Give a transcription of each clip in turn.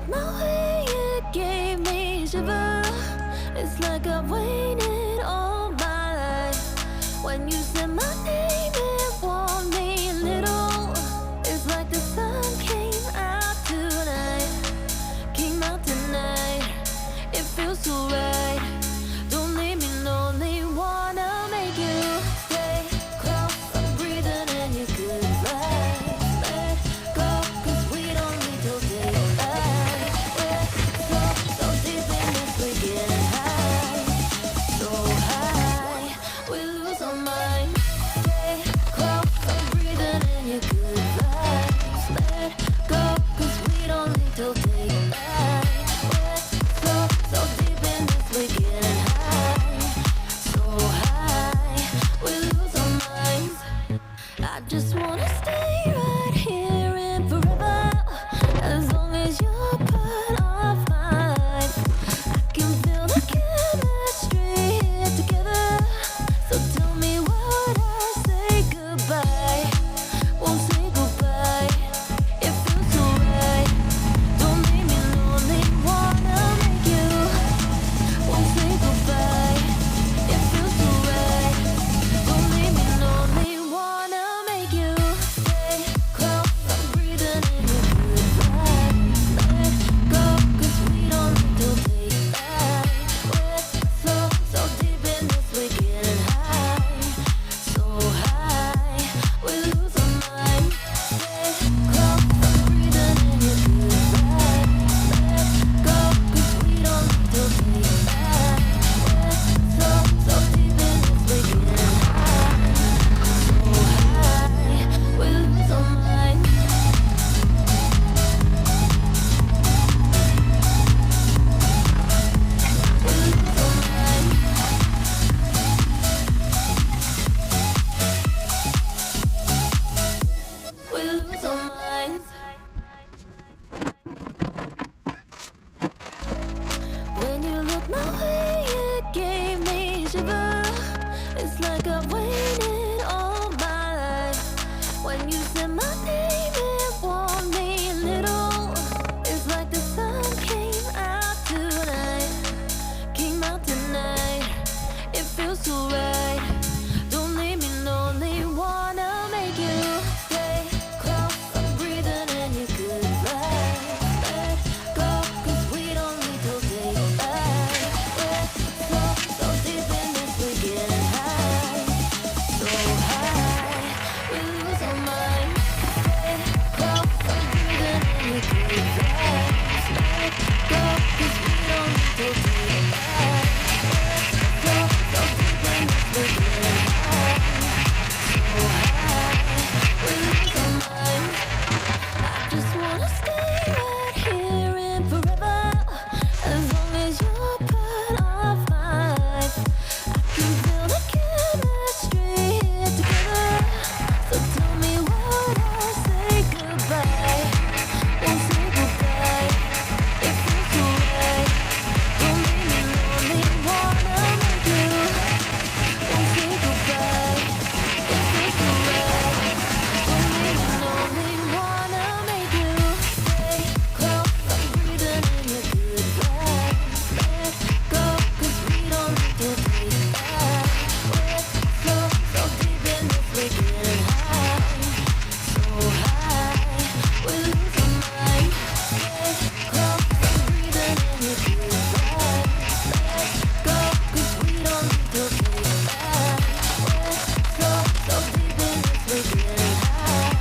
look my way, it gave me a shiver. It's like I've waited all my life. When you said my name, it warmed me a little. It's like the sun came out tonight. Came out tonight. It feels so right. Don't leave me lonely. Wanna make you stay close. I'm breathing in your good vibes. Let go, 'cause we don't need to daylight. We're so deep in this, we're getting high. So high, we lose our mind. Stay close. I'm breathing in your good vibes. Let go, 'cause we don't need to daylight. We're so deep in this, we're getting high. So high, we lose our minds. I just wanna stay right here and forever. As long as you're part of my life, I can feel the chemistry here together. So tell me, what I say goodbye? Won't say goodbye. It feels so right. Don't leave me lonely. Wanna make you. Won't say goodbye. It feels so right. Don't leave me lonely. Wanna make you stay close. I'm breathing in your good vibes. Let go, 'cause we don't need to daylight. We're so deep in this, we're getting high. So high, we lose our mind. Stay close. I'm breathing in your good vibes. Let go, 'cause we don't need to daylight. We're so deep in this, we're getting high. So high, we lose our mind. We lose our mind. We lose our minds. When you look my way, it gave me a shiver. It's like I've waited all my life. When you said my name, it warmed me a little. It's like the sun came out tonight. Came out tonight. It feels so right. Don't leave me lonely. Wanna make you stay close. I'm breathing in your good vibes. Let go, 'cause we don't need to daylight. We're so deep in this, we're getting high. So high, we lose our mind. Stay close. I'm breathing in your good vibes. Let go, 'cause we don't need to daylight. So deep in this, we're getting high. So high, we lose our minds. I just wanna stay right here and forever. As long as you're part of my life, I can feel the chemistry here together. So tell me, what I say goodbye? Won't say goodbye. It feels so right. Don't leave me lonely. Wanna make you. Won't say goodbye. It feels so right. Don't leave me lonely. Wanna make you stay close. I'm breathing in your good vibes. Let go, 'cause we don't need to daylight. We're so deep in this, we're getting high. So high, we lose our mind. Stay close. I'm breathing in your good vibes. Let go, 'cause we don't need to daylight. We're so deep in this, we're getting high.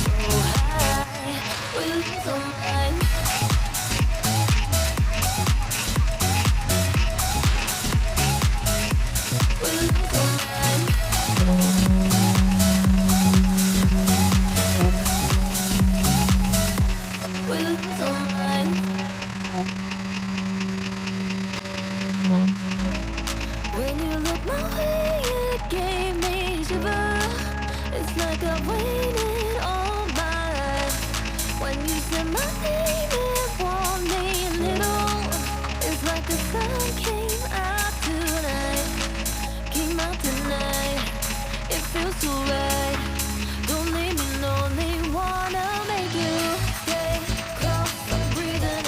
So high, we lose our mind. We lose our mind. We lose our mind. When you look my way, it gave me a shiver. It's like I've waited all my life. When you said my name, it warmed me a little. It's like the sun came out tonight. Came out tonight. It feels so right. Don't leave me lonely. Wanna make you stay close. I'm breathing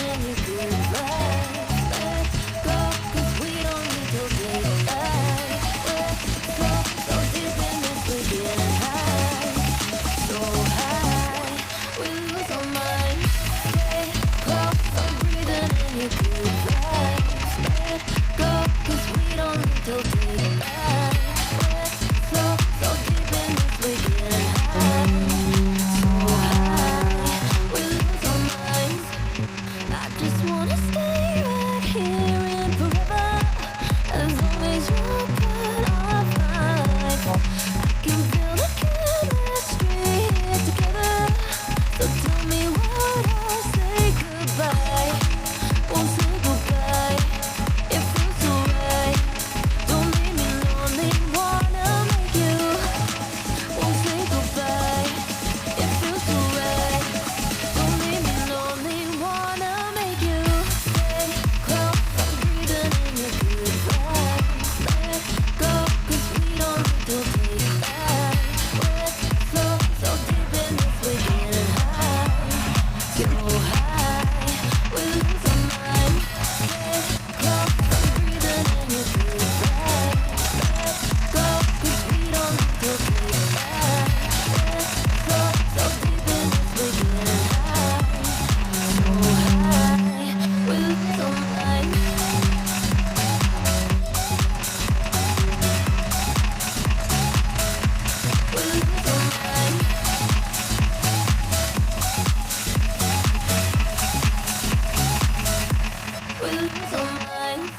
we lose our minds.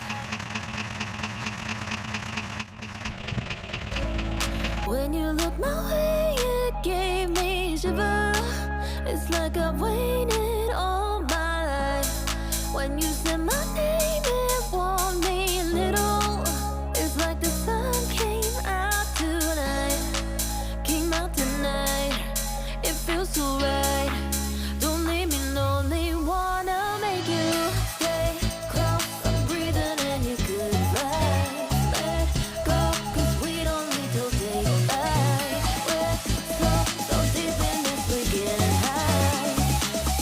When you look my way, it gave me shiver. It's like I've waited all my life. When you said my name, it warmed me a little. It's like the sun came out tonight. Came out tonight. It feels so right. Don't leave me lonely. Wanna make you stay close. I'm breathing in your good vibes. Let go, 'cause we don't need to take a bite. We're so deep in this, we're getting high.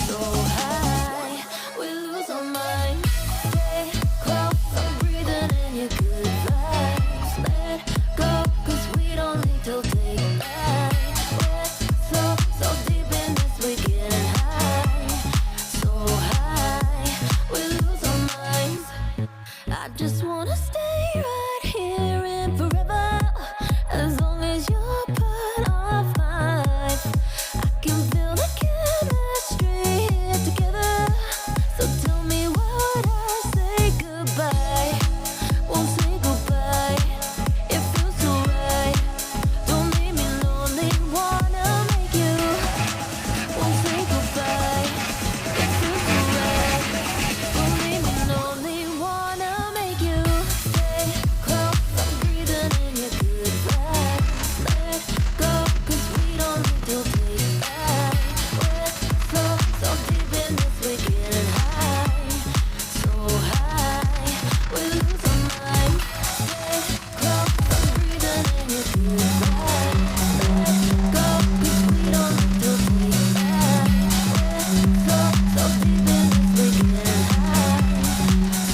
So high, we lose our minds. Stay close. I'm breathing in your good vibes. Let go, 'cause we don't need to take a bite. We're so deep in this, we're getting high. So high, we lose our minds. I just wanna stay right here and forever. As long as you're part of my life, I can feel the chemistry here together. So tell me, what I say goodbye? Won't say goodbye. It feels so right. Don't leave me lonely. Wanna make you. Won't say goodbye. It feels so right. Don't leave me lonely. Wanna make you stay close. I'm breathing in your good vibes. Let go, 'cause we don't need to take a bite. We're so deep in this, we're getting high. So high, we lose our minds. Stay close. I'm breathing in your good vibes. Let go, 'cause we don't need to take a bite. We're so deep in this, we're getting high.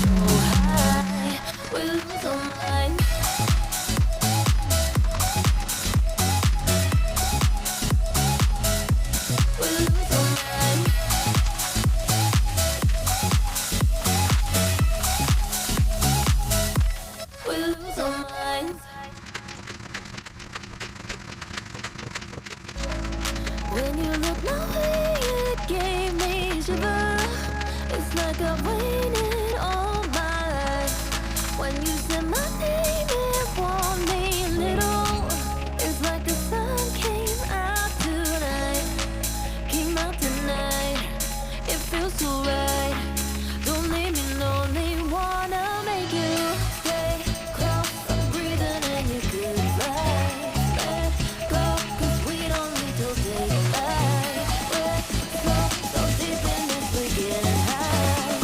So high, we lose our minds. We lose our minds. We lose our minds. When you look my way, it gave me shiver. It's like I've waited all my life. When you said my name, it warmed me a little. It's like the sun came out tonight. Came out tonight. It feels so right. Don't leave me lonely. Wanna make you stay close. I'm breathing in your good vibes. Let go, 'cause we don't need to take a bite. We're so deep in this, we're getting high.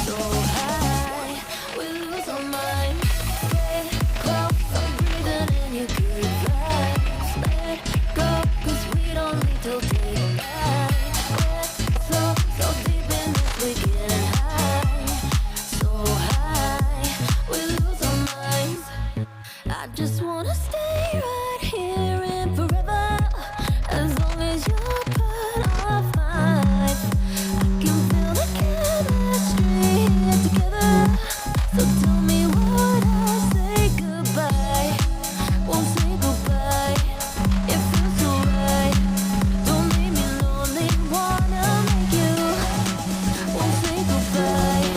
So high, we lose our minds. Stay close. I'm breathing in your good vibes. Let go, 'cause we don't need to take a bite. We're so deep in this, we're getting high. So high, we lose our minds. I just wanna stay right here and forever. As long as you're part of my life, I can feel the chemistry here together. So tell me, what I say goodbye? Won't say goodbye. It feels so right. Don't leave me lonely. Wanna make you. Won't say goodbye.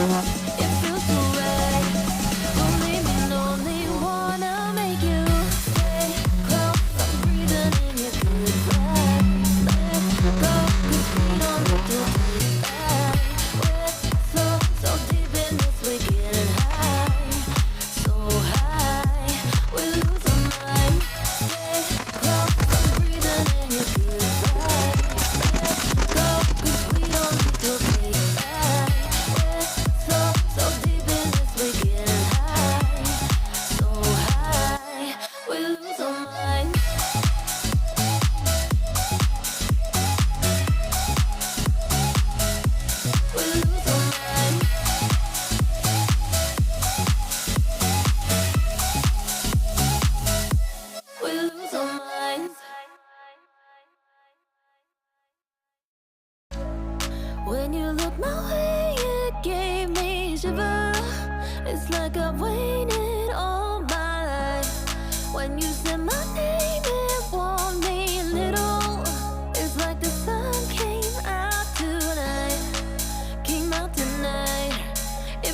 It feels so right. Don't leave me lonely. Wanna make you stay close. I'm breathing in your good vibes. Let go, 'cause we don't need to take a bite. We're so deep in this, we're getting high. So high, we lose our minds. Stay close. I'm breathing in your good vibes. Let go, 'cause we don't need to take a bite. We're so deep in this, we're getting high. So high, we lose our minds. We lose our minds. We lose our minds. When you look my way, it gave me shiver. It's like I've waited all my life. When you said my name, it warmed me a little. It's like the sun came out tonight. Came out tonight. It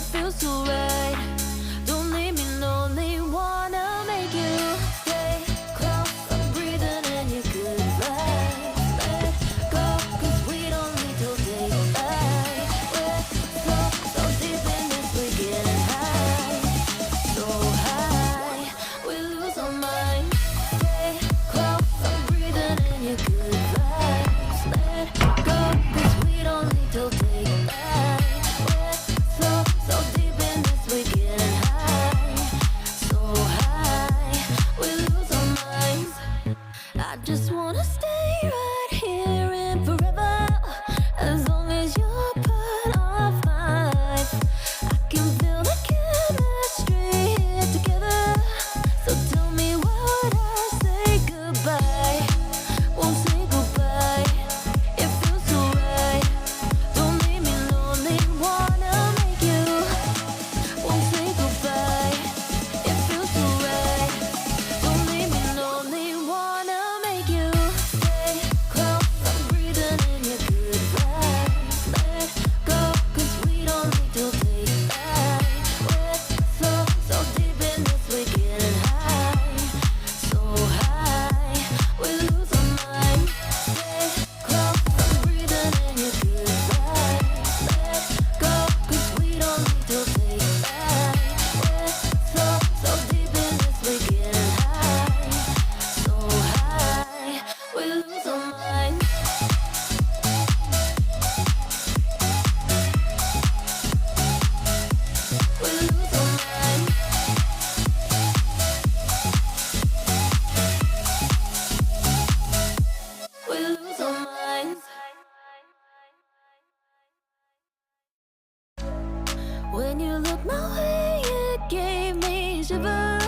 looked my way, it gave me a shiver.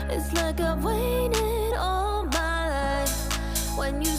It's like I've waited all my life. When you